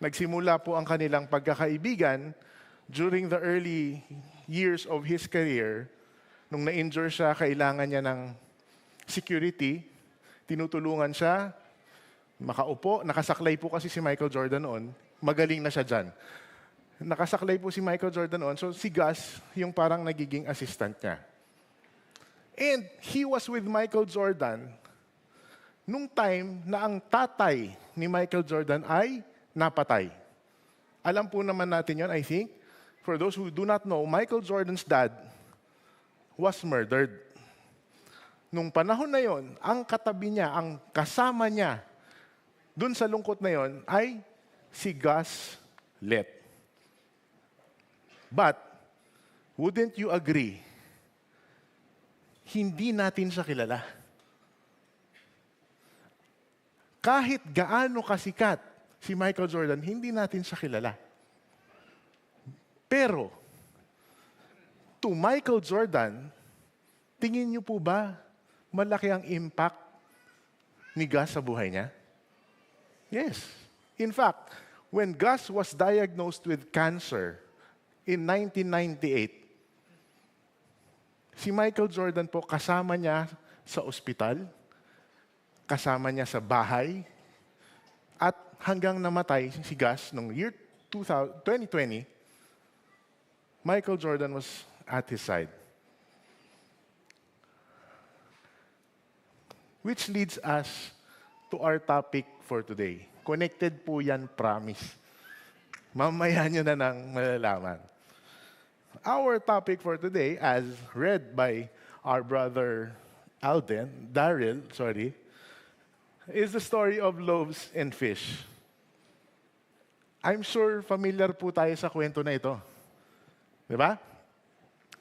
Nagsimula po ang kanilang pagkakaibigan during the early years of his career. Nung na-injure siya, kailangan niya ng security. Tinutulungan siya, makaupo. Nakasaklay po kasi si Michael Jordan noon. Magaling na siya dyan. Nakasaklay po si Michael Jordan noon. So si Gus, yung parang nagiging assistant niya. And he was with Michael Jordan nung time na ang tatay ni Michael Jordan ay napatay. Alam po naman natin yon, I think. For those who do not know, Michael Jordan's dad was murdered. Nung panahon na yon, ang katabi niya, ang kasama niya, dun sa lungkot na yon, ay si Gus Lett. But, wouldn't you agree, hindi natin siya kilala. Kahit gaano kasikat si Michael Jordan, hindi natin siya kilala. Pero, to Michael Jordan, tingin niyo po ba malaki ang impact ni Gus sa buhay niya? Yes. In fact, when Gus was diagnosed with cancer in 1998, si Michael Jordan po kasama niya sa ospital, kasama niya sa bahay, at hanggang namatay si Gus noong year 2020, Michael Jordan was at his side. Which leads us to our topic for today. Connected po yan, promise. Mamaya nyo na nang malalaman. Our topic for today, as read by our brother Daryl, is the story of loaves and fish. I'm sure familiar po tayo sa kwento na ito. Di ba?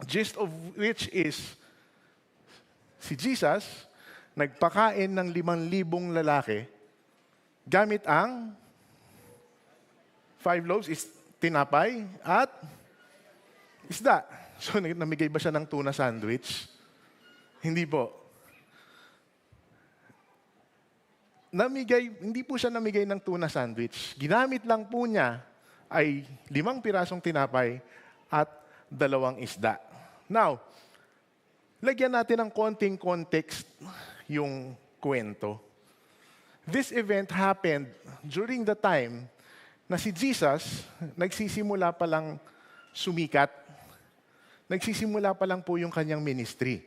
Gist of which is, si Jesus nagpakain ng 5,000 lalaki gamit ang 5 loaves is tinapay at isda. So, namigay ba siya ng tuna sandwich? Hindi po. Hindi po siya namigay ng tuna sandwich. Ginamit lang po niya ay 5 pirasong tinapay at 2 isda. Now, lagyan natin ng konting context yung kwento. This event happened during the time na si Jesus nagsisimula pa lang sumikat. Nagsisimula pa lang po yung kanyang ministry.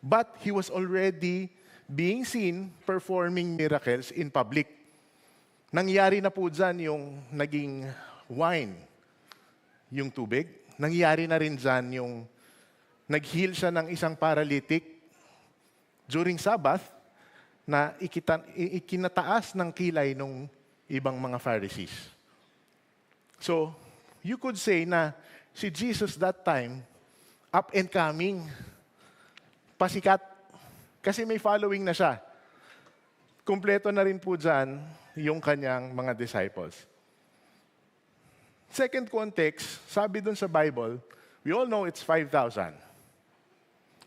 But he was already being seen performing miracles in public. Nangyari na po dyan yung naging wine, yung tubig. Nangyari na rin dyan yung nag-heal siya ng isang paralytic during Sabbath na ikinataas ng kilay ng ibang mga Pharisees. So, you could say na si Jesus that time, up and coming, pasikat, kasi may following na siya. Kumpleto na rin po dyan yung kanyang mga disciples. Second context, sabi dun sa Bible, we all know it's 5,000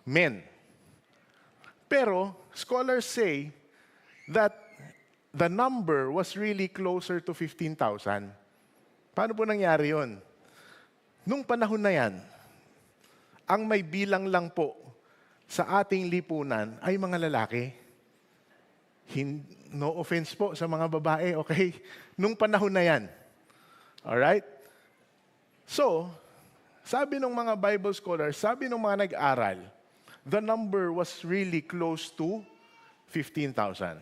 men. Pero, scholars say that the number was really closer to 15,000. Paano po nangyari yun? Nung panahon na yan, ang may bilang lang po sa ating lipunan ay mga lalaki. No offense po sa mga babae, okay? Nung panahon na yan. Alright? So, sabi ng mga Bible scholars, sabi ng mga nag-aral, the number was really close to 15,000.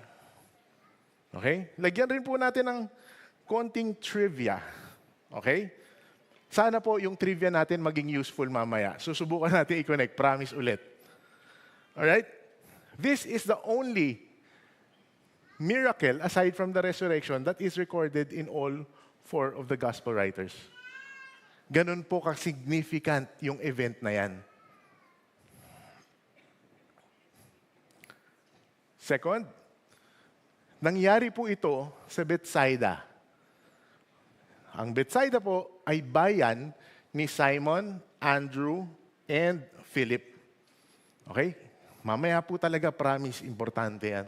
Okay? Lagyan rin po natin ng konting trivia. Okay? Sana po yung trivia natin maging useful mamaya. Susubukan natin i-connect. Promise ulit. Alright? This is the only miracle, aside from the resurrection, that is recorded in all 4 of the gospel writers. Ganun po ka-significant yung event na yan. Second, nangyari po ito sa Bethsaida. Ang Bethsaida po ay bayan ni Simon, Andrew, and Philip. Okay? Mamaya po talaga, promise, importante yan.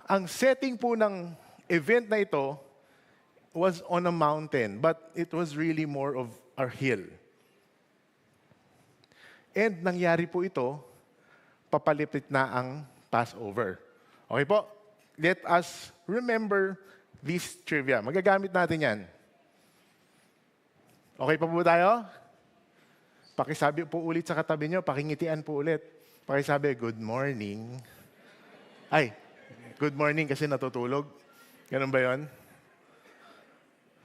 Ang setting po ng event na ito was on a mountain, but it was really more of a hill. And nangyari po ito, papalipit na ang Passover. Okay po? Let us remember this trivia. Magagamit natin yan. Okay pa po tayo? Pakisabi po ulit sa katabi nyo, pakingitian po ulit. Pakisabi, good morning. Ay, good morning kasi natutulog. Ganun ba yon?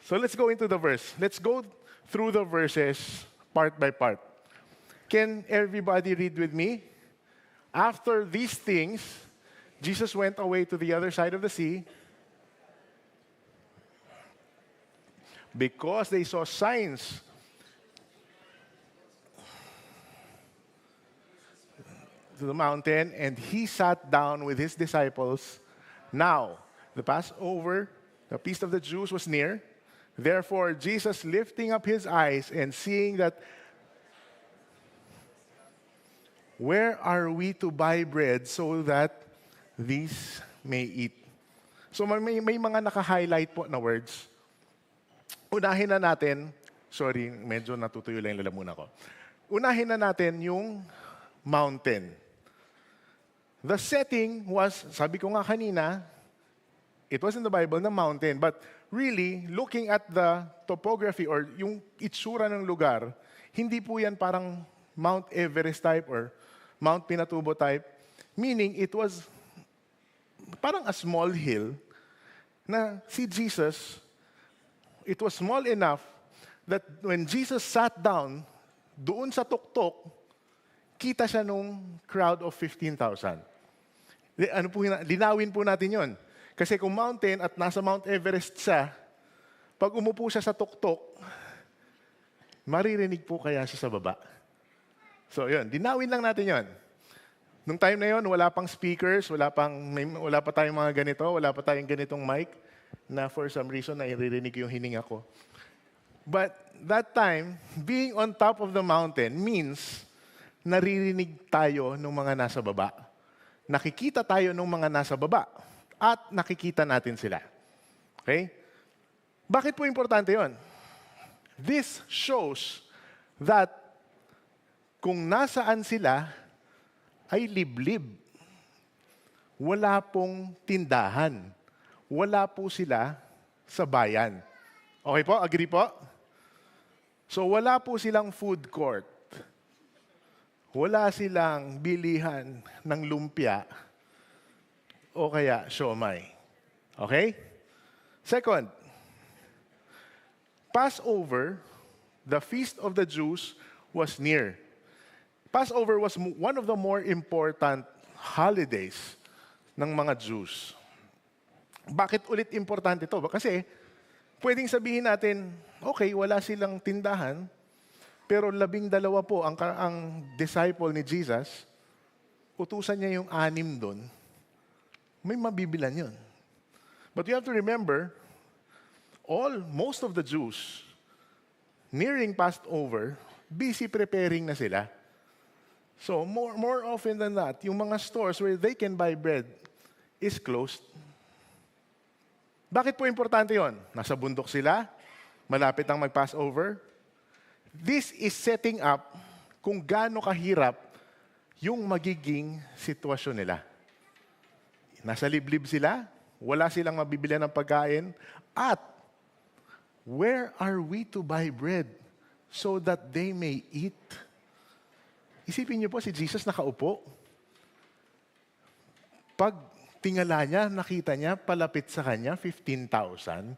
So let's go into the verse. Let's go through the verses part by part. Can everybody read with me? After these things, Jesus went away to the other side of the sea because they saw signs to the mountain, and he sat down with his disciples. Now, the Passover, the feast of the Jews, was near. Therefore, Jesus, lifting up his eyes and seeing that, where are we to buy bread so that these may eat? So may mga naka-highlight po na words. Unahin na natin, sorry, medyo natutuyo lang yung lalamunan ko. Unahin na natin yung mountain. The setting was, sabi ko nga kanina, it was in the Bible na mountain, but really, looking at the topography or yung itsura ng lugar, hindi po yan parang Mount Everest type or Mount Pinatubo type. Meaning, it was parang a small hill na si Jesus, it was small enough that when Jesus sat down, doon sa tuktok, kita siya nung crowd of 15,000. Linawin po natin yon. Kasi kung mountain at nasa Mount Everest siya, pag umupo siya sa tuktok, maririnig po kaya siya sa baba. So yun, dinawin lang natin yon. Nung time na yon, wala pang speakers, wala pa tayong mga ganito, wala pa tayong ganitong mic na for some reason nairirinig yung hininga ko. But that time, being on top of the mountain means naririnig tayo ng mga nasa baba. Nakikita tayo ng mga nasa baba. At nakikita natin sila. Okay? Bakit po importante yon? This shows that kung nasaan sila, ay liblib. Wala pong tindahan. Wala po sila sa bayan. Okay po? Agree po? So wala po silang food court. Wala silang bilihan ng lumpia o kaya siomai. Okay? Second, Passover, the feast of the Jews, was near. Passover was one of the more important holidays ng mga Jews. Bakit ulit importante ito? Kasi pwedeng sabihin natin, okay, wala silang tindahan, pero 12 po ang disciple ni Jesus, utusan niya yung 6 doon, may mabibilan yun. But you have to remember, most of the Jews, nearing Passover, busy preparing na sila. So more often than not, yung mga stores where they can buy bread is closed. Bakit po importante yon? Nasa bundok sila, malapit ang mag-Passover. This is setting up kung gaano kahirap yung magiging sitwasyon nila. Nasa liblib sila, wala silang mabibili ng pagkain, at where are we to buy bread so that they may eat? Isipin niyo po, si Jesus nakaupo. Pag tingala niya, nakita niya, palapit sa kanya, 15,000.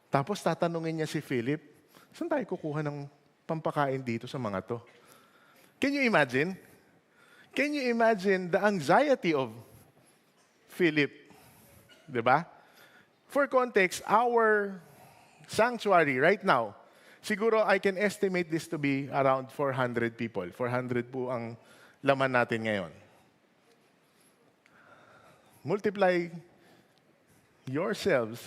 Tapos tatanungin niya si Philip, saan tayo kukuha ng pampakain dito sa mga to? Can you imagine? Can you imagine the anxiety of Philip? Diba? For context, our sanctuary right now, siguro I can estimate this to be around 400 people. 400 po ang laman natin ngayon. Multiply yourselves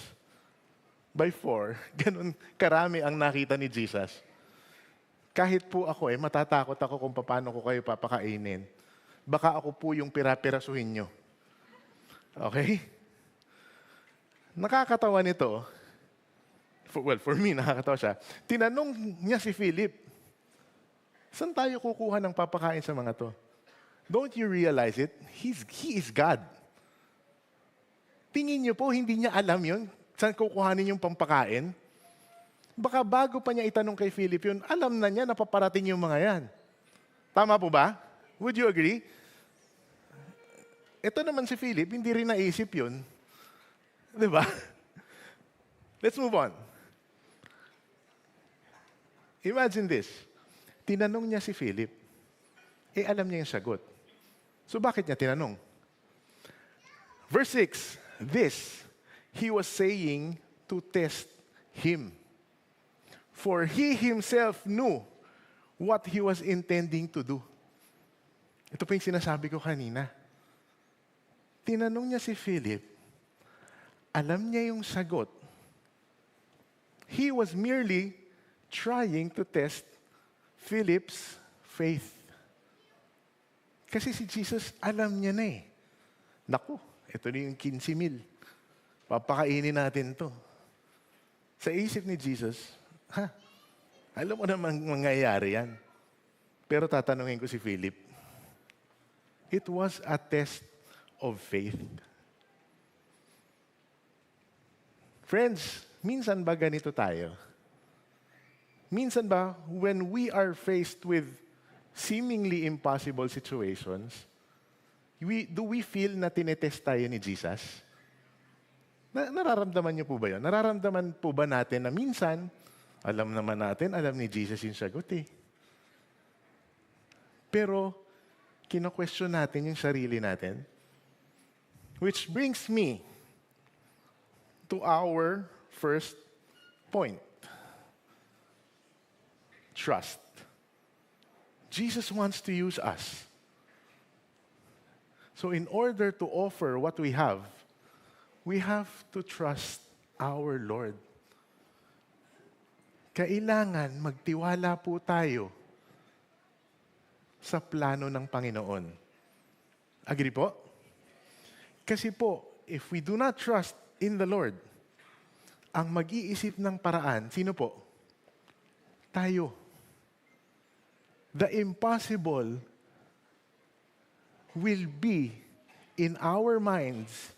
by 4. Ganun karami ang nakita ni Jesus. Kahit po ako, matatakot ako kung paano ko kayo papakainin. Baka ako po yung pira-pirasuhin nyo. Okay? Nakakatawa nito. For me, nakakatawa siya. Tinanong niya si Philip, saan tayo kukuha ng papakain sa mga to? Don't you realize it? He is God. Tingin niyo po, hindi niya alam yun? Saan kukuhanin yung pampakain? Baka bago pa niya itanong kay Philip yun, alam na niya na paparating yung mga yan. Tama po ba? Would you agree? Ito naman si Philip, hindi rin naisip yun. Di ba? Let's move on. Imagine this. Tinanong niya si Philip. Alam niya yung sagot. So bakit niya tinanong? Verse 6. This, he was saying to test him. For he himself knew what he was intending to do. Ito pa yung sinasabi ko kanina. Tinanong niya si Philip, alam niya yung sagot. He was merely trying to test Philip's faith. Kasi si Jesus, alam niya na eh. Naku, ito na yung 15,000. Papakainin natin to. Sa isip ni Jesus, alam mo naman mangyayari yan. Pero tatanungin ko si Philip, it was a test of faith. Friends, minsan ba ganito tayo? Minsan ba, when we are faced with seemingly impossible situations, do we feel na tinetest tayo ni Jesus? Nararamdaman niyo po ba yun? Nararamdaman po ba natin na minsan, alam naman natin, alam ni Jesus yung sagot eh. Pero, kino-question natin yung sarili natin. Which brings me to our first point. Trust. Jesus wants to use us. So in order to offer what we have to trust our Lord. Kailangan magtiwala po tayo sa plano ng Panginoon. Agree po? Kasi po, if we do not trust in the Lord, ang mag-iisip ng paraan, sino po? Tayo. The impossible will be in our minds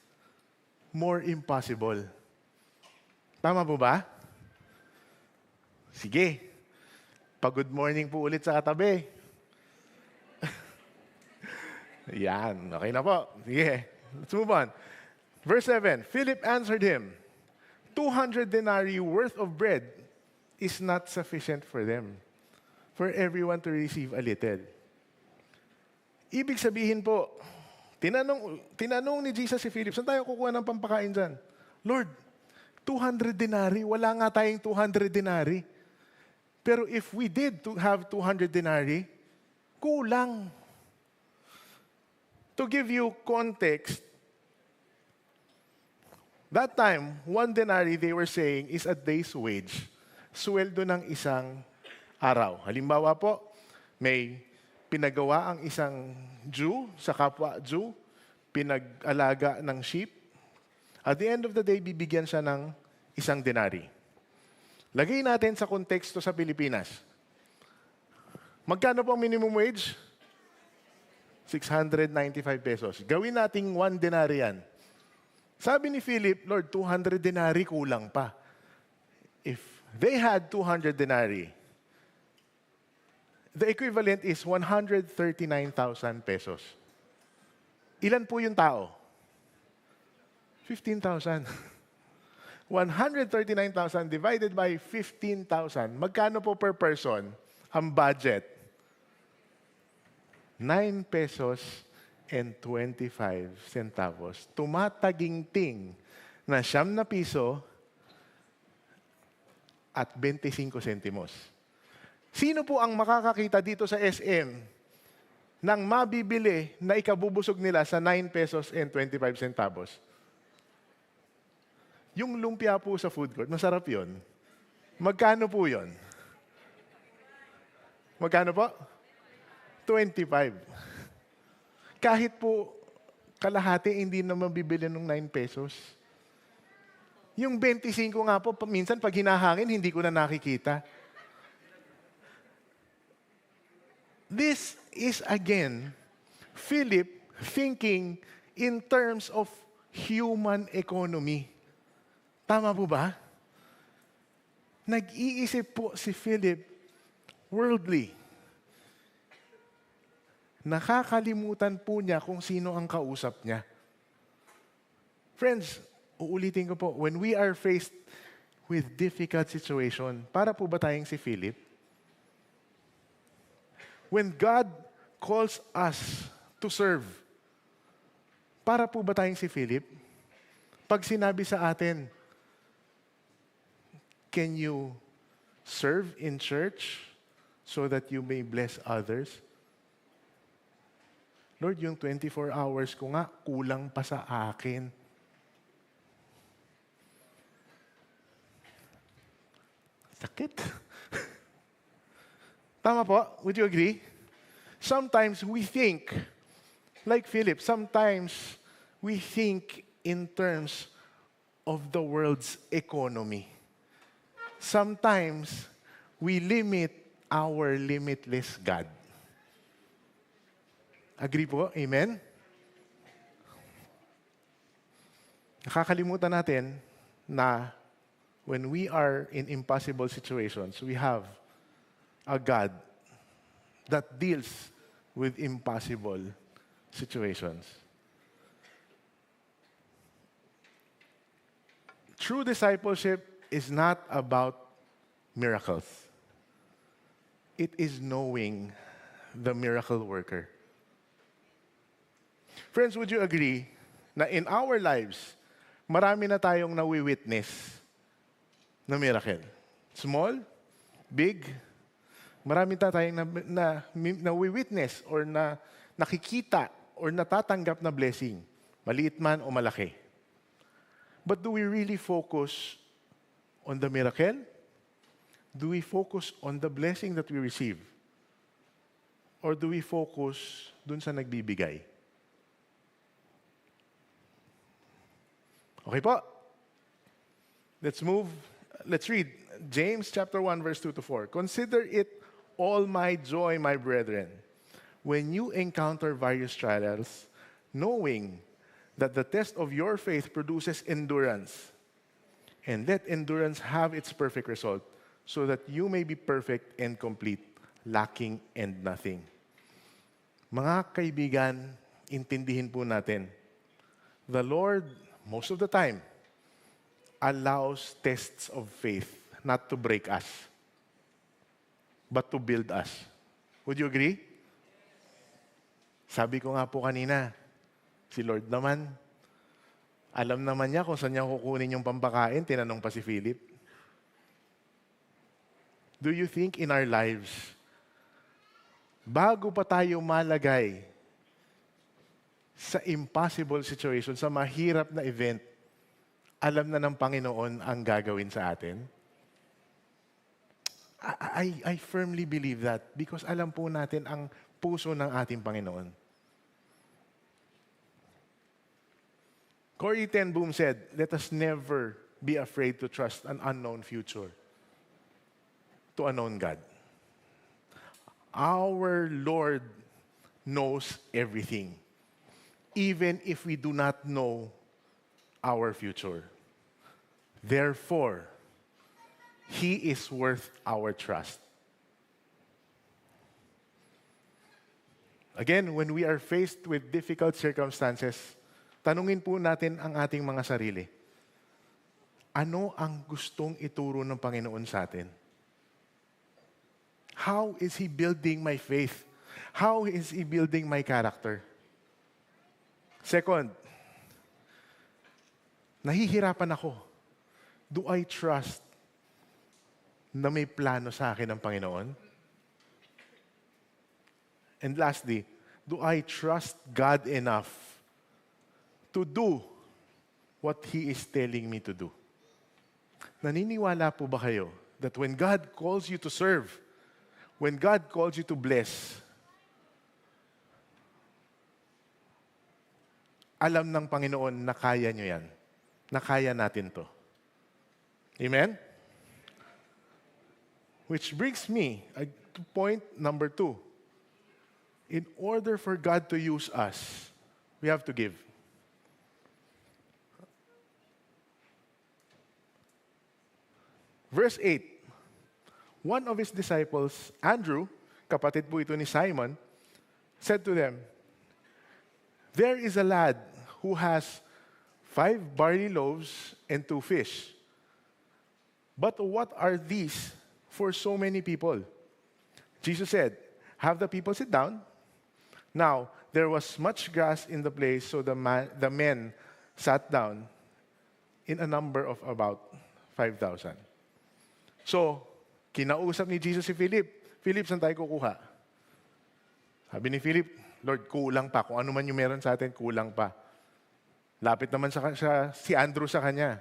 more impossible. Tama po ba? Sige. Pa-good morning po ulit sa katabi. Yan. Okay na po. Sige. Let's move on. Verse 7. Philip answered him, 200 denarii worth of bread is not sufficient for them, for everyone to receive a little. Ibig sabihin po, tinanong ni Jesus si Philip, saan tayo kukuha ng pampakain dyan? Lord, 200 denarii, wala nga tayong 200 denarii. Pero if we did have 200 denarii, kulang. To give you context, that time, 1 denarii they were saying is a day's wage. Sweldo ng isang araw. Halimbawa po, may pinagawa ang isang Jew sa kapwa Jew, pinag-alaga ng sheep. At the end of the day, bibigyan siya ng isang denarii. Lagay natin sa konteksto sa Pilipinas. Magkano po ang minimum wage? 695 pesos. Gawin nating 1 denarii yan. Sabi ni Philip, Lord, 200 denarii kulang pa. If they had 200 denarii, the equivalent is 139,000 pesos. Ilan po yung tao? 15,000. 139,000 divided by 15,000. Magkano po per person ang budget? 9 pesos and 25 centavos. Tumataginting na 9 na piso at 25 sentimos. Sino po ang makakakita dito sa SM ng mabibili na ikabubusog nila sa 9 pesos and 25 centavos? Yung lumpia po sa food court, masarap yun. Magkano po yun? Magkano po? 25. Kahit po kalahati, hindi na mabibili ng 9 pesos. Yung 25 nga po, minsan pag hinahangin, hindi ko na nakikita. This is again, Philip thinking in terms of human economy. Tama po ba? Nag-iisip po si Philip worldly. Nakakalimutan po niya kung sino ang kausap niya. Friends, uulitin ko po, when we are faced with difficult situation, para po ba tayong si Philip? When God calls us to serve, para po ba tayong si Philip? Pag sinabi sa atin, can you serve in church so that you may bless others? Lord, yung 24 hours ko nga, kulang pa sa akin. Sakit. Tama po? Would you agree? Sometimes we think, like Philip, sometimes we think in terms of the world's economy. Sometimes we limit our limitless God. Agree po? Amen? Nakakalimutan natin na when we are in impossible situations, we have a God that deals with impossible situations. True discipleship is not about miracles. It is knowing the miracle worker. Friends, would you agree na in our lives, marami na tayong nawi-witness na miracle? Small, big, marami na tayong nawi-witness or na nakikita or natatanggap na blessing, maliit man o malaki. But do we really focus on the miracle? Do we focus on the blessing that we receive? Or do we focus dun sa nagbibigay? Okay po. Let's move. Let's read James chapter 1 verse 2 to 4. Consider it all my joy, my brethren, when you encounter various trials, knowing that the test of your faith produces endurance. And let endurance have its perfect result, so that you may be perfect and complete, lacking and nothing. Mga kaibigan, intindihin po natin, the Lord, most of the time, allows tests of faith not to break us, but to build us. Would you agree? Sabi ko nga po kanina, si Lord naman, alam naman niya kung saan niya kukunin yung pampakain, tinanong pa si Philip. Do you think in our lives, bago pa tayo malagay sa impossible situation, sa mahirap na event, alam na ng Panginoon ang gagawin sa atin? I firmly believe that because alam po natin ang puso ng ating Panginoon. Corrie ten Boom said, let us never be afraid to trust an unknown future to a known God. Our Lord knows everything, even if we do not know our future. Therefore, He is worth our trust. Again, when we are faced with difficult circumstances, tanungin po natin ang ating mga sarili. Ano ang gustong ituro ng Panginoon sa atin? How is He building my faith? How is He building my character? Second, nahihirapan ako. Do I trust na may plano sa akin ng Panginoon? And lastly, do I trust God enough to do what He is telling me to do? Naniniwala po ba kayo that when God calls you to serve, when God calls you to bless, alam ng Panginoon na kaya nyo yan, na kaya natin to? Amen? Which brings me to point number 2. In order for God to use us, we have to give. Verse 8. One of his disciples, Andrew, kapatid po ito ni Simon, said to them, "There is a lad who has 5 barley loaves and 2 fish. But what are these for so many people?" Jesus said, "Have the people sit down." Now, there was much grass in the place, so the men sat down in a number of about 5,000. So, kinausap ni Jesus si Philip. Philip, saan tayo kukuha? Sabi ni Philip, "Lord, kulang pa. Kung ano man yung meron sa atin, kulang pa." Lapit naman si Andrew sa kanya.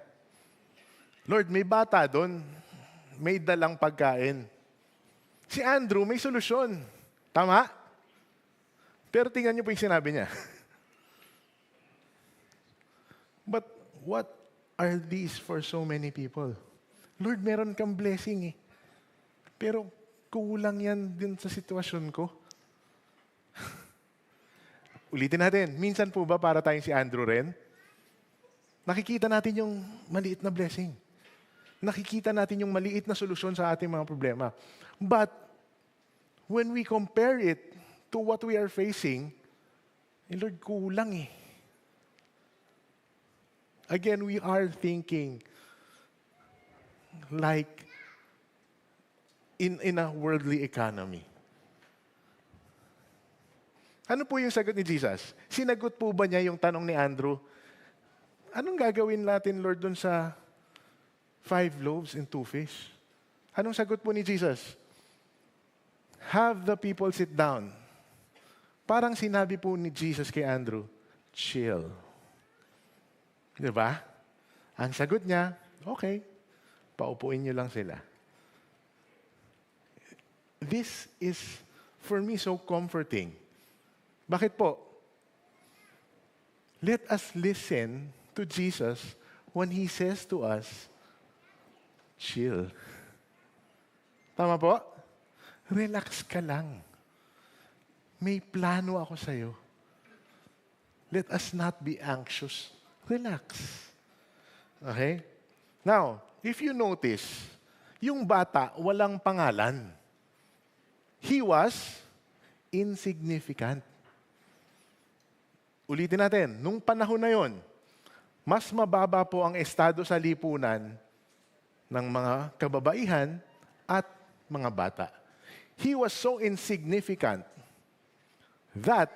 "Lord, may bata doon. May dalang pagkain." Si Andrew may solusyon. Tama? Pero tingnan niyo po yung sinabi niya. "But what are these for so many people?" Lord, meron kang blessing eh. Pero kulang yan din sa sitwasyon ko. Ulitin natin, minsan po ba para tayong si Andrew rin? Nakikita natin yung maliit na blessing. Nakikita natin yung maliit na solusyon sa ating mga problema. But when we compare it to what we are facing, Lord, kulang eh. Again, we are thinking like in a worldly economy. Ano po yung sagot ni Jesus? Sinagot po ba niya yung tanong ni Andrew? Anong gagawin natin, Lord, dun sa 5 loaves and 2 fish? Anong sagot po ni Jesus? Have the people sit down. Parang sinabi po ni Jesus kay Andrew, chill. Diba? Ang sagot niya, okay, paupuin niyo lang sila. This is, for me, so comforting. Bakit po? Let us listen to Jesus when He says to us, chill. Tama po? Relax ka lang. May plano ako sa'yo. Let us not be anxious. Relax. Okay? Now, if you notice, yung bata walang pangalan. He was insignificant. Ulitin natin, nung panahon na yon, mas mababa po ang estado sa lipunan ng mga kababaihan at mga bata. He was so insignificant that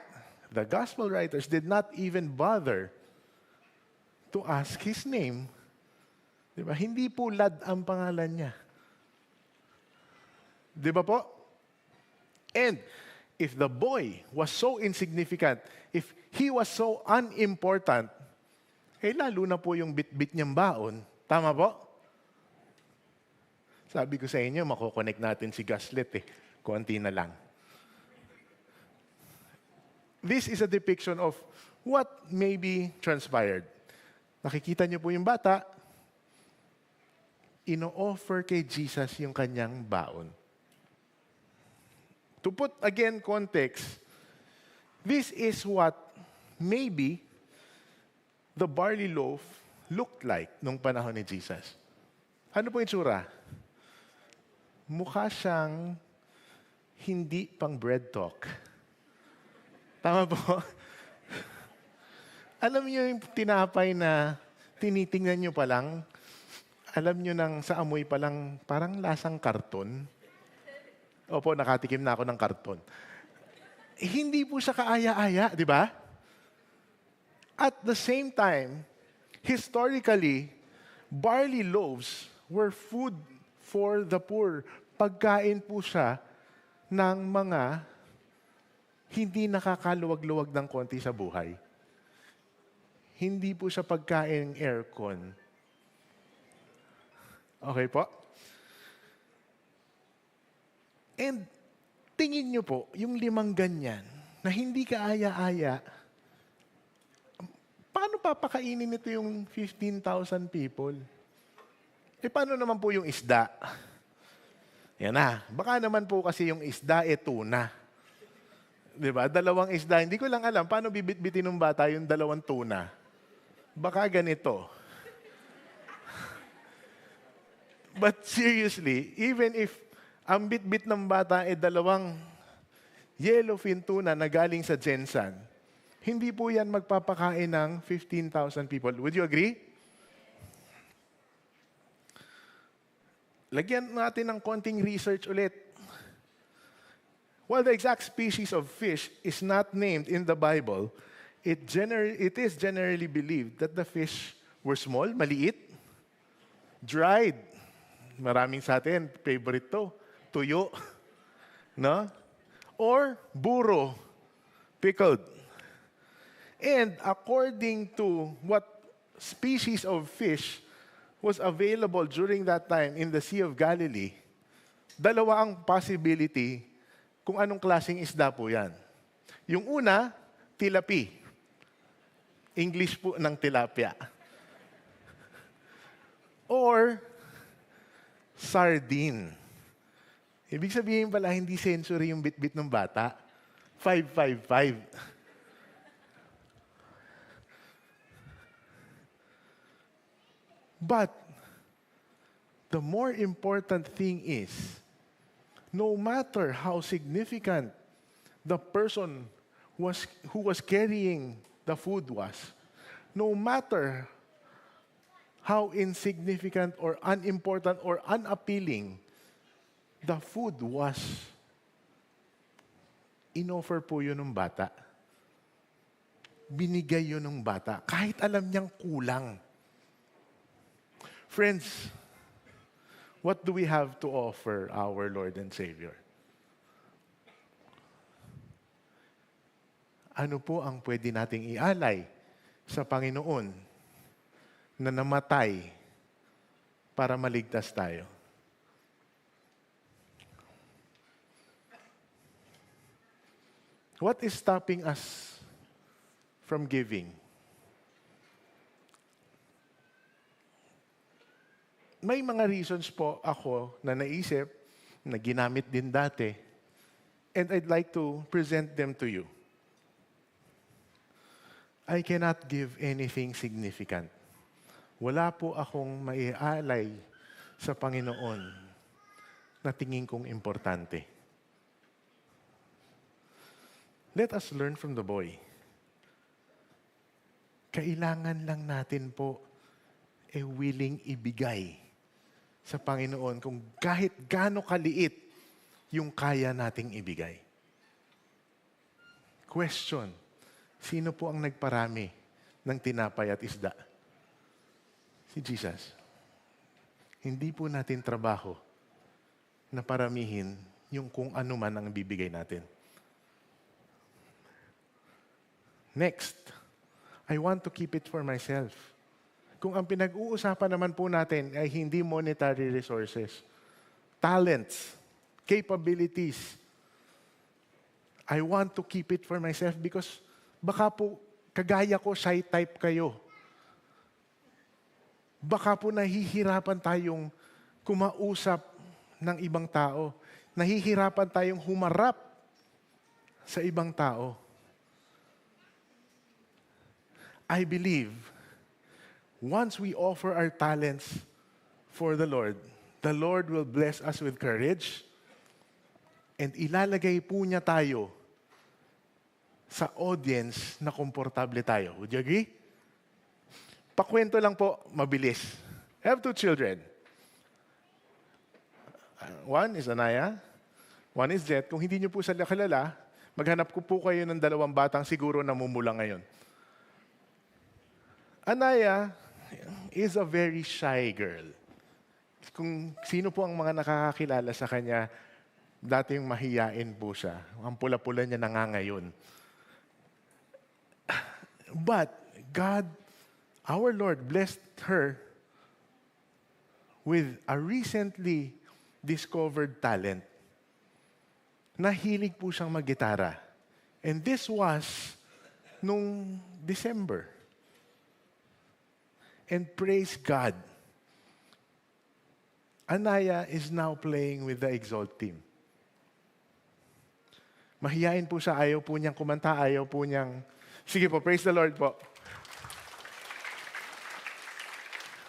the gospel writers did not even bother to ask his name. Diba? Hindi po Lad ang pangalan niya. Diba po? And if the boy was so insignificant, if he was so unimportant, lalo na po yung bit-bit niyang baon. Tama po? Sabi ko sa inyo, makokonect natin si Gaslit eh. Konti na lang. This is a depiction of what maybe transpired. Nakikita niyo po yung bata, ino-offer kay Jesus yung kanyang baon. To put again context, this is what maybe the barley loaf looked like nung panahon ni Jesus. Ano po yung tsura? Mukha siyang hindi pang bread talk. Tama po? Alam niyo yung tinapay na tinitingnan niyo pa lang, alam niyo nang sa amoy pa lang, parang lasang karton. Opo, nakatikim na ako ng karton. Hindi po siya kaaya-aya, di ba? At the same time, historically, barley loaves were food for the poor. Pagkain po siya ng mga hindi nakakaluwag-luwag ng konti sa buhay. Hindi po siya pagkain ng aircon. Okay po? And tingin nyo po, yung 5 ganyan, na hindi kaaya-aya, paano papakainin nito yung 15,000 people? paano naman po yung isda? Yan na. Baka naman po kasi yung isda tuna. Di ba? Dalawang isda. Hindi ko lang alam paano bibit-bitin ng bata yung dalawang tuna. Baka ganito. But seriously, even if ang bit-bit ng bata dalawang yellowfin tuna na galing sa Gensan, hindi po yan magpapakain ng 15,000 people. Would you agree? Lagyan natin ng konting research ulit. While the exact species of fish is not named in the Bible, it is generally believed that the fish were small, maliit, dried. Maraming sa atin, favorite to, tuyo, no? Or buro, pickled. And according to what species of fish was available during that time in the Sea of Galilee, dalawa ang possibility kung anong klaseng isda po yan. Yung una, tilapi. English po ng tilapia. Or sardine. Ibig sabihin pala, hindi sensory yung bit-bit ng bata. 555. But the more important thing is, no matter how significant the person who was carrying the food was, no matter how insignificant or unimportant or unappealing the food was, inoffer po yun ng bata. Binigay yun ng bata, kahit alam niyang kulang. Friends, what do we have to offer our Lord and Savior? Ano po ang pwede nating ialay sa Panginoon na namatay para maligtas tayo? What is stopping us from giving? May mga reasons po ako na naisip, na ginamit din dati, and I'd like to present them to you. I cannot give anything significant. Wala po akong maialay sa Panginoon na tingin kong importante. Let us learn from the boy. Kailangan lang natin po willing ibigay sa Panginoon kung kahit gaano kaliit yung kaya nating ibigay. Question, sino po ang nagparami ng tinapay at isda? Si Jesus. Hindi po natin trabaho na paramihin yung kung ano man ang bibigay natin. Next, I want to keep it for myself. Kung ang pinag-uusapan naman po natin ay hindi monetary resources, talents, capabilities, I want to keep it for myself because baka po kagaya ko, shy type kayo. Baka po nahihirapan tayong kumausap ng ibang tao. Nahihirapan tayong humarap sa ibang tao. I believe once we offer our talents for the Lord will bless us with courage and ilalagay po niya tayo sa audience na komportable tayo. Would you agree? Pakwento lang po, mabilis. I have 2 children. One is Anaya, one is Jet. Kung hindi niyo po sila kilala, maghanap ko po kayo ng 2 batang siguro namumula ngayon. Anaya is a very shy girl. Kung sino po ang mga nakakakilala sa kanya, dating mahiyain po siya. Ang pula-pula niya na nga ngayon. But God, our Lord, blessed her with a recently discovered talent. Nahilig po siyang mag-gitara. And this was nung December. And praise God, Anaya is now playing with the Exalt team. Mahiyain po siya, ayaw po niyang kumanta, ayaw po niyang... Sige po, praise the Lord po.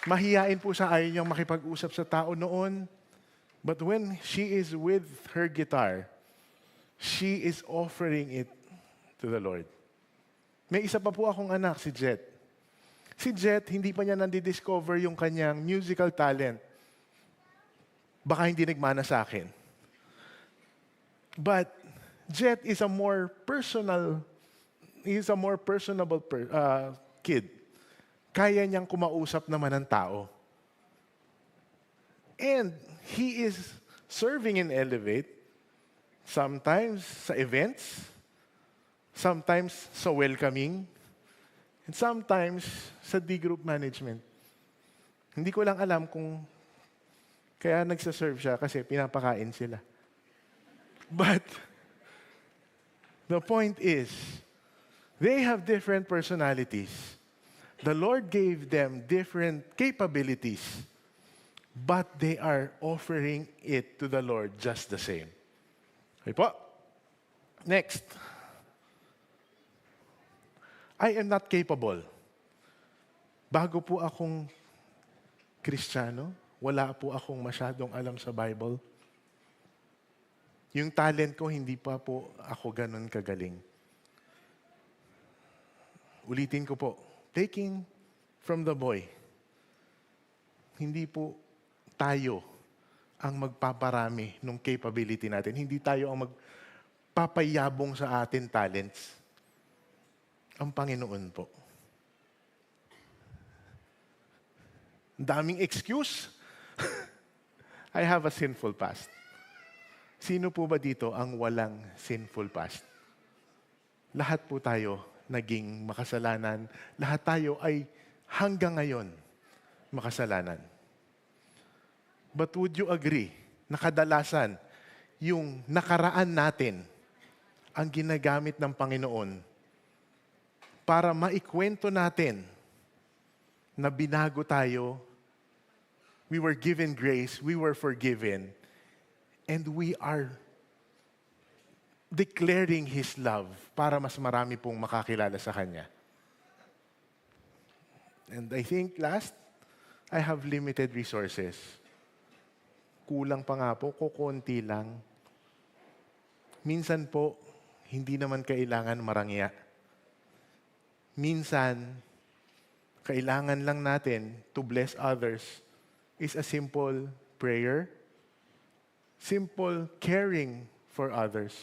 Mahiyain po siya, ayaw niyang makipag-usap sa tao noon. But when she is with her guitar, she is offering it to the Lord. May isa pa po akong anak, si Jet. Si Jet, hindi pa niya nandi-discover yung kanyang musical talent. Baka hindi nagmana sa akin. But Jet is a more personable kid. Kaya niyang kumausap naman ng tao. And he is serving in Elevate, sometimes sa events, sometimes sa welcoming, and sometimes sa D-group management. Hindi ko lang alam kung kaya nagsaserve siya kasi pinapakain sila. But the point is, they have different personalities. The Lord gave them different capabilities, but they are offering it to the Lord just the same. Okay po? Next. I am not capable. Bago po akong Kristiyano, wala po akong masyadong alam sa Bible. Yung talent ko, hindi pa po ako ganun kagaling. Ulitin ko po, taking from the boy, hindi po tayo ang magpaparami ng capability natin. Hindi tayo ang magpapayabong sa atin talents. Ang Panginoon po. Daming excuse. I have a sinful past. Sino po ba dito ang walang sinful past? Lahat po tayo naging makasalanan. Lahat tayo ay hanggang ngayon makasalanan. But would you agree na kadalasan yung nakaraan natin ang ginagamit ng Panginoon para maikwento natin na binago tayo, we were given grace, we were forgiven, and we are declaring His love para mas marami pong makakilala sa Kanya. And I think last, I have limited resources. Kulang pa nga po, kukunti lang. Minsan po, hindi naman kailangan marangya. Minsan, kailangan lang natin to bless others is a simple prayer, simple caring for others.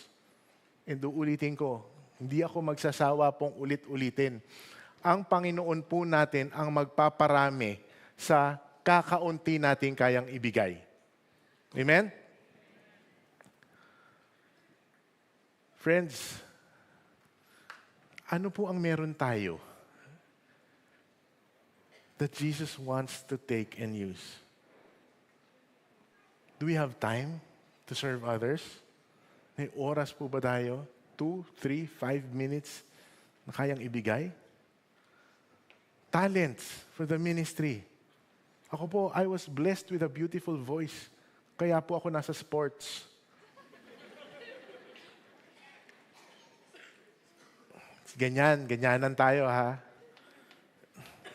And uulitin ko, hindi ako magsasawa pong ulit-ulitin. Ang Panginoon po natin ang magpaparami sa kakaunti nating kayang ibigay. Amen? Friends, ano po ang meron tayo that Jesus wants to take and use? Do we have time to serve others? May oras po ba tayo? 2, 3, 5 minutes na kayang ibigay? Talents for the ministry. Ako po, I was blessed with a beautiful voice. Kaya po ako nasa sports. Ganyanan tayo ha.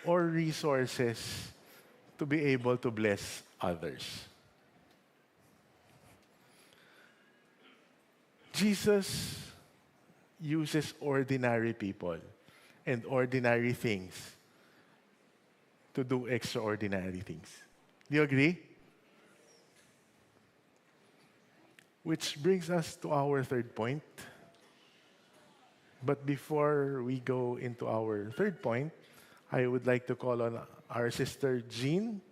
Or resources to be able to bless others. Jesus uses ordinary people and ordinary things to do extraordinary things. Do you agree? Which brings us to our third point. But before we go into our third point, I would like to call on our sister Jean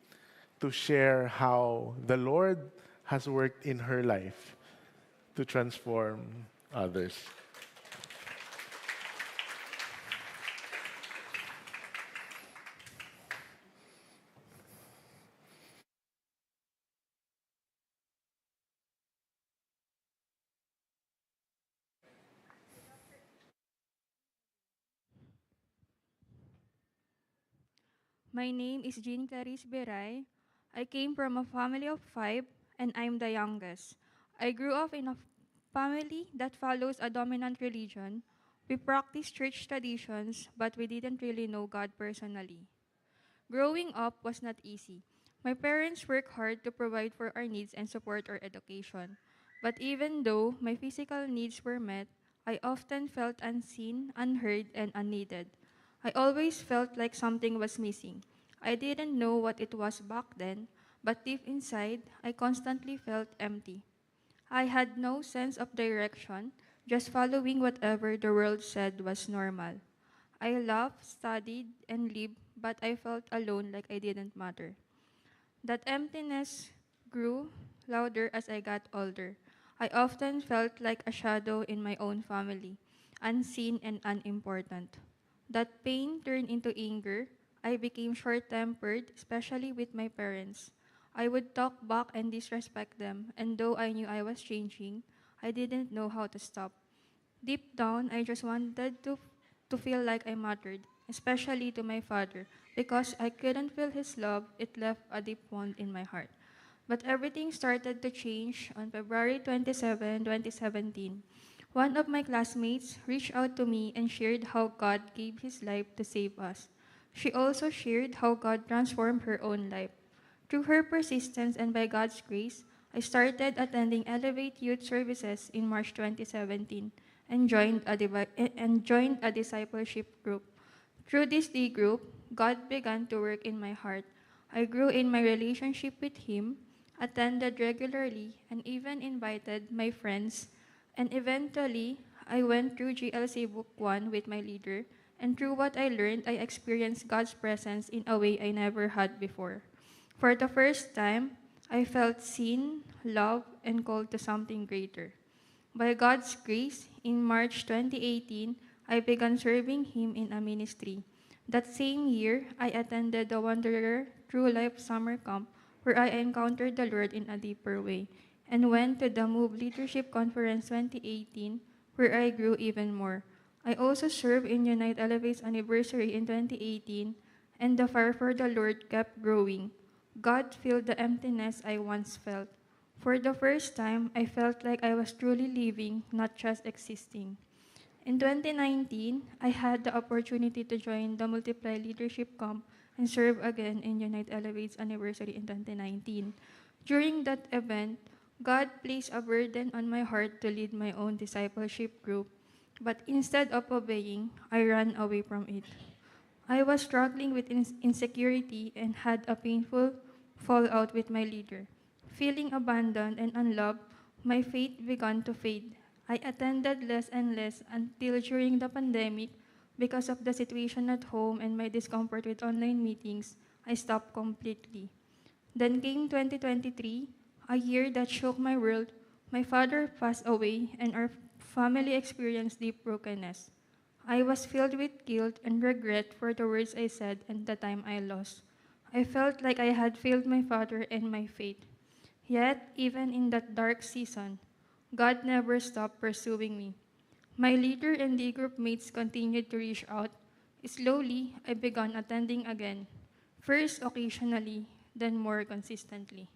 to share how the Lord has worked in her life to transform others. My name is Jean Caris Beray. I came from a family of five, and I'm the youngest. I grew up in a family that follows a dominant religion. We practice church traditions, but we didn't really know God personally. Growing up was not easy. My parents worked hard to provide for our needs and support our education. But even though my physical needs were met, I often felt unseen, unheard, and unneeded. I always felt like something was missing. I didn't know what it was back then, but deep inside, I constantly felt empty. I had no sense of direction, just following whatever the world said was normal. I loved, studied, and lived, but I felt alone like I didn't matter. That emptiness grew louder as I got older. I often felt like a shadow in my own family, unseen and unimportant. That pain turned into anger. I became short tempered, especially with my parents. I would talk back and disrespect them, and though I knew I was changing, I didn't know how to stop. Deep down, I just wanted to feel like I mattered, especially to my father. Because I couldn't feel his love, it left a deep wound in my heart. But everything started to change on February 27, 2017. One of my classmates reached out to me and shared how God gave his life to save us. She also shared how God transformed her own life. Through her persistence and by God's grace, I started attending Elevate Youth Services in March 2017 and joined a discipleship group. Through this D group, God began to work in my heart. I grew in my relationship with Him, attended regularly, and even invited my friends. And eventually, I went through GLC Book 1 with my leader, and through what I learned, I experienced God's presence in a way I never had before. For the first time, I felt seen, loved, and called to something greater. By God's grace, in March 2018, I began serving Him in a ministry. That same year, I attended the Wanderer True Life Summer Camp, where I encountered the Lord in a deeper way, and went to the Move Leadership Conference 2018, where I grew even more. I also served in Unite Elevate's anniversary in 2018, and the fire for the Lord kept growing. God filled the emptiness I once felt. For the first time, I felt like I was truly living, not just existing. In 2019, I had the opportunity to join the Multiply Leadership Camp and serve again in Unite Elevate's anniversary in 2019. During that event, God placed a burden on my heart to lead my own discipleship group, but instead of obeying, I ran away from it. I was struggling with insecurity and had a painful fallout with my leader. Feeling abandoned and unloved, my faith began to fade. I attended less and less until during the pandemic, because of the situation at home and my discomfort with online meetings, I stopped completely. Then came 2023, a year that shook my world. My father passed away, and our family experienced deep brokenness. I was filled with guilt and regret for the words I said and the time I lost. I felt like I had failed my father and my faith. Yet, even in that dark season, God never stopped pursuing me. My leader and the group mates continued to reach out. Slowly, I began attending again, first occasionally, then more consistently.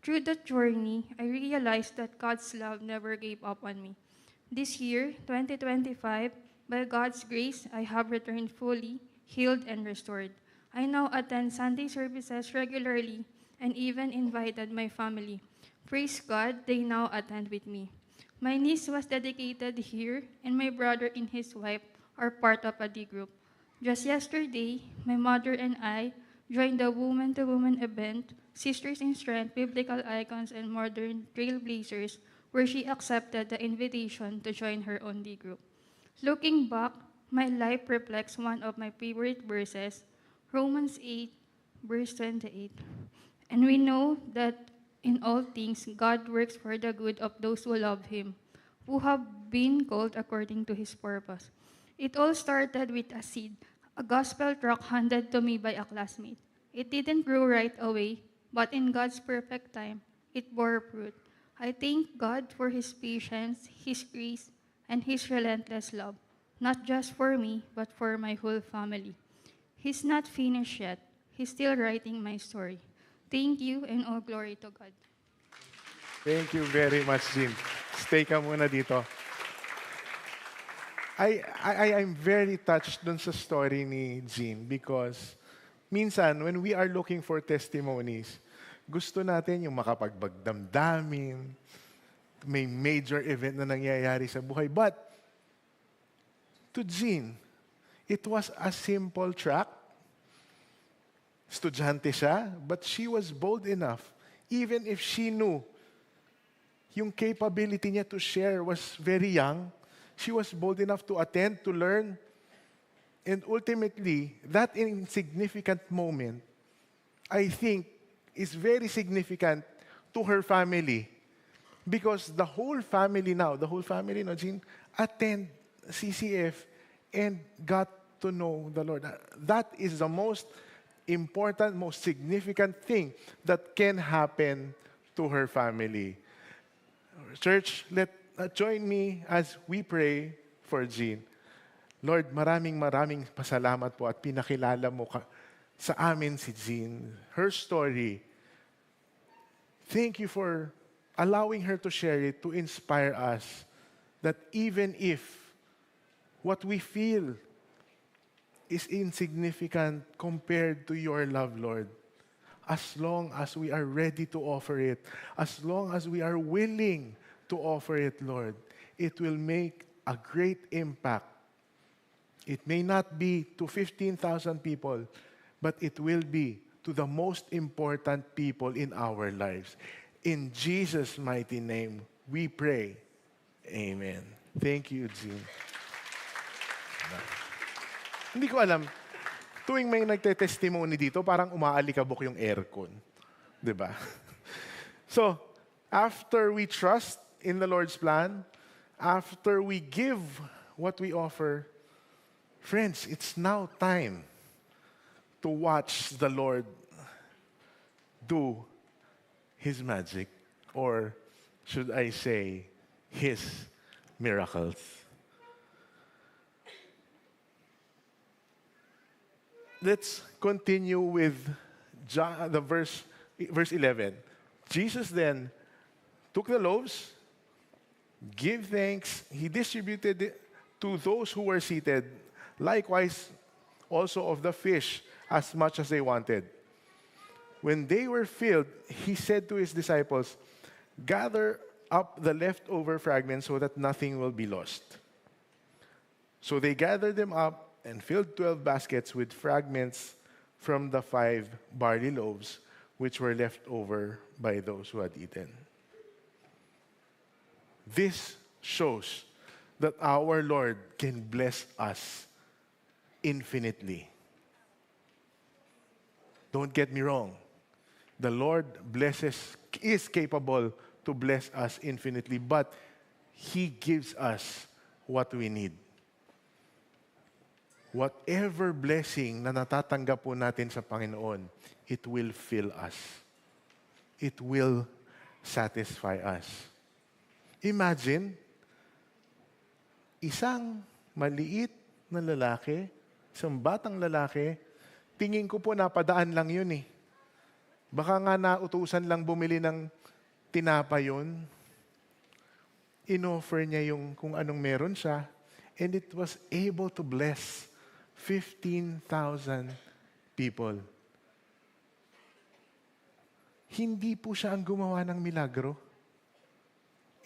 Through that journey, I realized that God's love never gave up on me. This year, 2025, by God's grace, I have returned fully, healed, and restored. I now attend Sunday services regularly and even invited my family. Praise God, they now attend with me. My niece was dedicated here, and my brother and his wife are part of a D group. Just yesterday, my mother and I joined the Woman to Woman event, Sisters in Strength, Biblical Icons, and Modern Trailblazers, where she accepted the invitation to join her own D group. Looking back, my life reflects one of my favorite verses, Romans 8, verse 28. And we know that in all things God works for the good of those who love Him, who have been called according to His purpose. It all started with a seed, a gospel tract handed to me by a classmate. It didn't grow right away, but in God's perfect time, it bore fruit. I thank God for His patience, His grace, and His relentless love, not just for me, but for my whole family. He's not finished yet. He's still writing my story. Thank you and all glory to God. Thank you very much, Jean. Stay ka muna dito. I'm very touched dun sa story ni Jean because minsan, when we are looking for testimonies, gusto natin yung makapagbagdamdamin, may major event na nangyayari sa buhay. But, to Jean, it was a simple track. Estudyante siya, but she was bold enough, even if she knew yung capability niya to share was very young, she was bold enough to attend, to learn, and ultimately, that insignificant moment, I think, is very significant to her family. Because the whole family, no, Jean, attend CCF and got to know the Lord. That is the most important, most significant thing that can happen to her family. Church, join me as we pray for Jean. Lord, maraming pasalamat po at pinakilala mo sa amin si Jean, her story. Thank you for allowing her to share it, to inspire us that even if what we feel is insignificant compared to your love, Lord, as long as we are ready to offer it, as long as we are willing to offer it, Lord, it will make a great impact. It may not be to 15,000 people, but it will be to the most important people in our lives. In Jesus' mighty name, we pray. Amen. Thank you, Jean. Hindi ko alam, tuwing may nagte-testimony dito, parang umaalikabok yung aircon. Diba? So, after we trust in the Lord's plan, after we give what we offer, friends, it's now time to watch the Lord do His magic, or should I say, His miracles. Let's continue with the verse 11. Jesus then took the loaves, gave thanks, He distributed it to those who were seated, likewise also of the fish, as much as they wanted. When they were filled, He said to His disciples, "Gather up the leftover fragments so that nothing will be lost." So they gathered them up and filled 12 baskets with fragments from the 5 barley loaves, which were left over by those who had eaten. This shows that our Lord can bless us infinitely. Don't get me wrong. The Lord is capable to bless us infinitely, but He gives us what we need. Whatever blessing na natatanggap po natin sa Panginoon, it will fill us. It will satisfy us. Imagine, isang maliit na lalaki, isang batang lalaki, tingin ko po napadaan lang yun eh. Baka nga nautusan lang bumili ng tinapay yun. Inoffer niya yung kung anong meron siya, and it was able to bless 15,000 people. Hindi po siya ang gumawa ng milagro.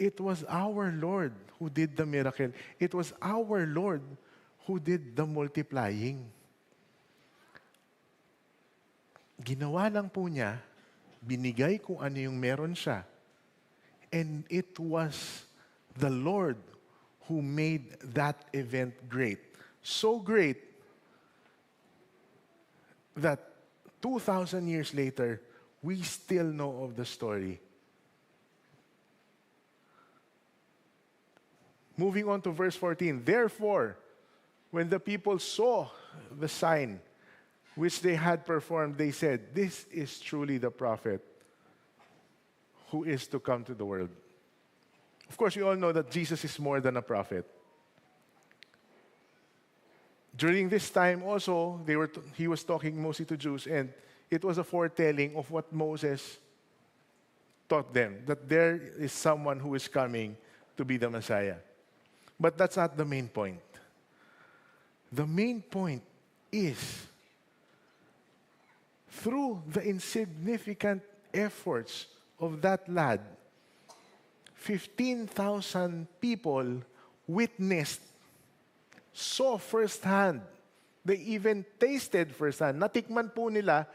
It was our Lord who did the miracle. It was our Lord who did the multiplying. Ginawa lang po niya, binigay kung ano yung meron siya. And it was the Lord who made that event great. So great that 2,000 years later, we still know of the story. Moving on to verse 14. Therefore, when the people saw the sign which they had performed, they said, "This is truly the prophet who is to come to the world." Of course, we all know that Jesus is more than a prophet. During this time also, he was talking mostly to Jews, and it was a foretelling of what Moses taught them, that there is someone who is coming to be the Messiah. But that's not the main point. The main point is, through the insignificant efforts of that lad, 15,000 people witnessed, saw firsthand, they even tasted firsthand, natikman po nila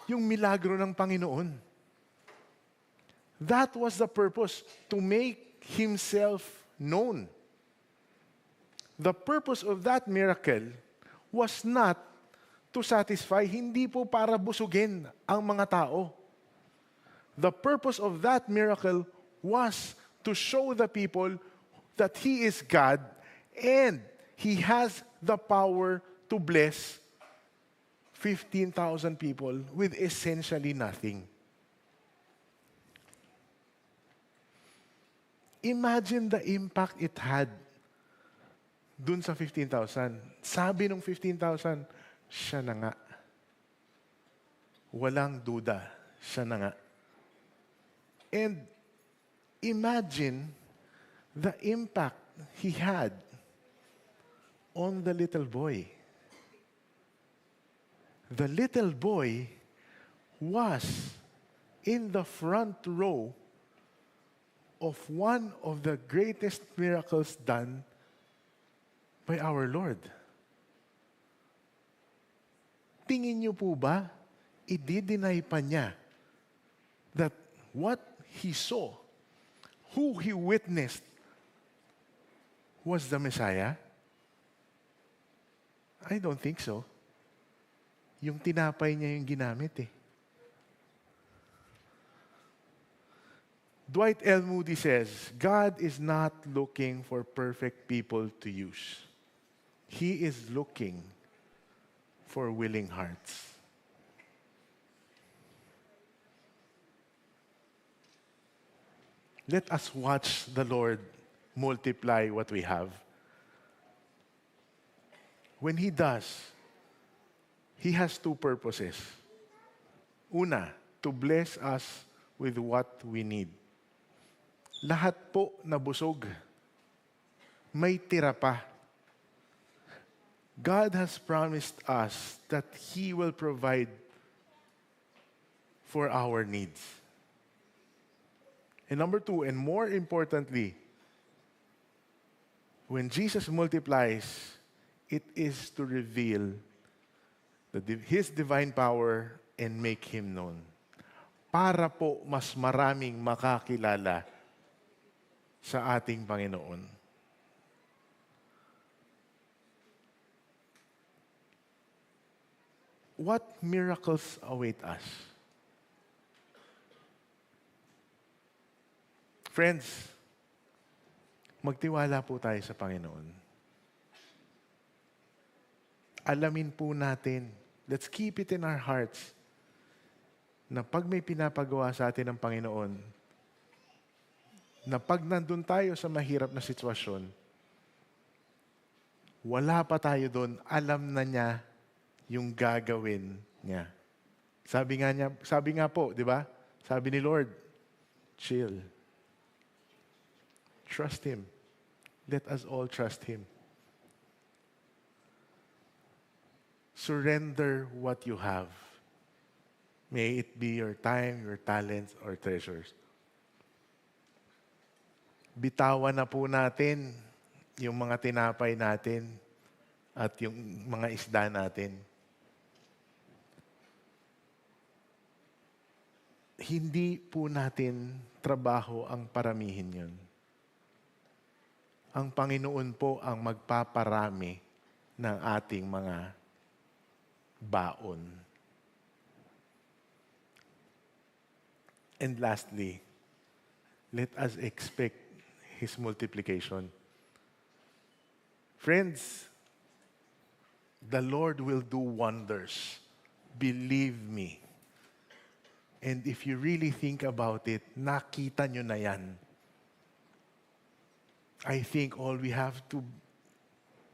yung milagro ng Panginoon. That was the purpose, to make Himself known. The purpose of that miracle was not to satisfy, hindi po para busugin ang mga tao. The purpose of that miracle was to show the people that He is God and He has the power to bless 15,000 people with essentially nothing. Imagine the impact it had dun sa 15,000. Sabi nung 15,000, siya na nga. Walang duda, siya na nga. And imagine the impact he had on the little boy. The little boy was in the front row of one of the greatest miracles done by our Lord. Tingin niyo po ba, i-deny pa niya that what he saw, who he witnessed, was the Messiah? I don't think so. Yung tinapay niya yung ginamit eh. Dwight L. Moody says, God is not looking for perfect people to use. He is looking for willing hearts. Let us watch the Lord multiply what we have. When He does, He has two purposes. Una, to bless us with what we need. Lahat po nabusog. May tira pa. God has promised us that He will provide for our needs. And number two, and more importantly, when Jesus multiplies, it is to reveal His divine power and make Him known. Para po mas maraming makakilala sa ating Panginoon. What miracles await us? Friends, magtiwala po tayo sa Panginoon. Alamin po natin, let's keep it in our hearts, na pag may pinapagawa sa atin ng Panginoon, na pag nandun tayo sa mahirap na sitwasyon, wala pa tayo doon, alam na niya yung gagawin niya. Sabi nga po, di ba? Sabi ni Lord, chill. Trust Him. Let us all trust Him. Surrender what you have. May it be your time, your talents, or treasures. Bitawan na po natin yung mga tinapay natin at yung mga isda natin. Hindi po natin trabaho ang paramihin yun. Ang Panginoon po ang magpaparami ng ating mga baon. And lastly, let us expect His multiplication. Friends, the Lord will do wonders. Believe me. And if you really think about it, nakita nyo na yan. I think all we have to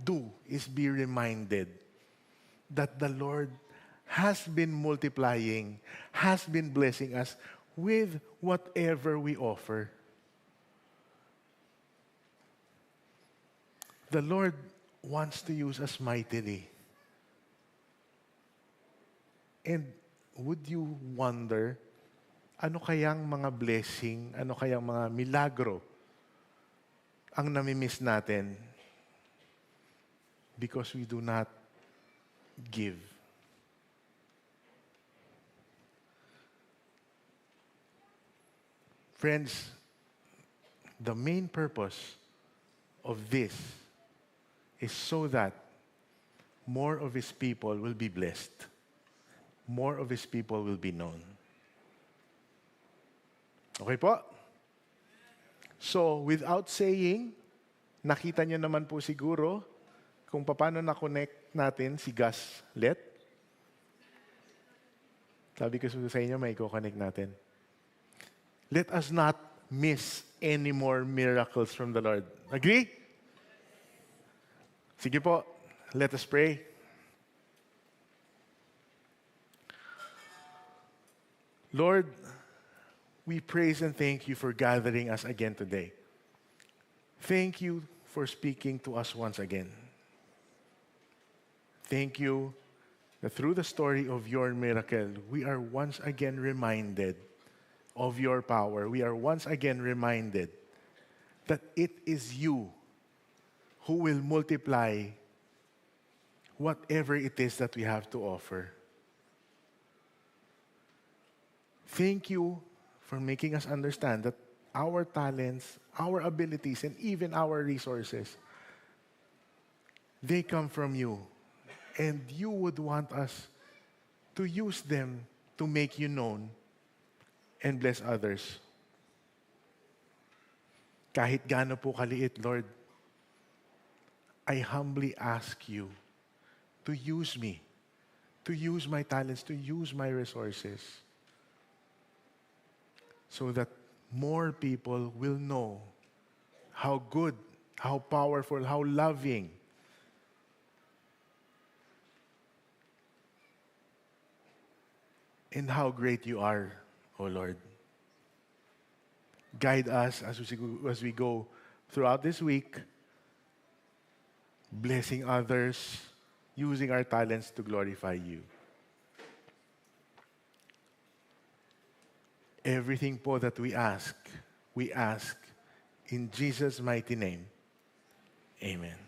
do is be reminded that the Lord has been multiplying, has been blessing us with whatever we offer. The Lord wants to use us mightily. And would you wonder, ano kayang mga blessing, ano kayang mga milagro ang namimiss natin because we do not give? Friends, the main purpose of this is so that more of His people will be blessed. More of His people will be known. Okay po? So, without saying, nakita niyo naman po siguro kung paano na-connect natin si Gaslet. Sabi ko sa inyo, may i-connect natin. Let us not miss any more miracles from the Lord. Agree? Sige po, let us pray. Lord, we praise and thank you for gathering us again today. Thank you for speaking to us once again. Thank you that through the story of your miracle, we are once again reminded of your power. We are once again reminded that it is you who will multiply whatever it is that we have to offer. Thank you for making us understand that our talents, our abilities, and even our resources, they come from you. And you would want us to use them to make you known and bless others. Kahit gaano po kaliit, Lord, I humbly ask you to use me, to use my talents, to use my resources, so that more people will know how good, how powerful, how loving and how great you are, O Lord. Guide us as we go throughout this week, blessing others, using our talents to glorify you. Everything po that we ask in Jesus' mighty name. Amen.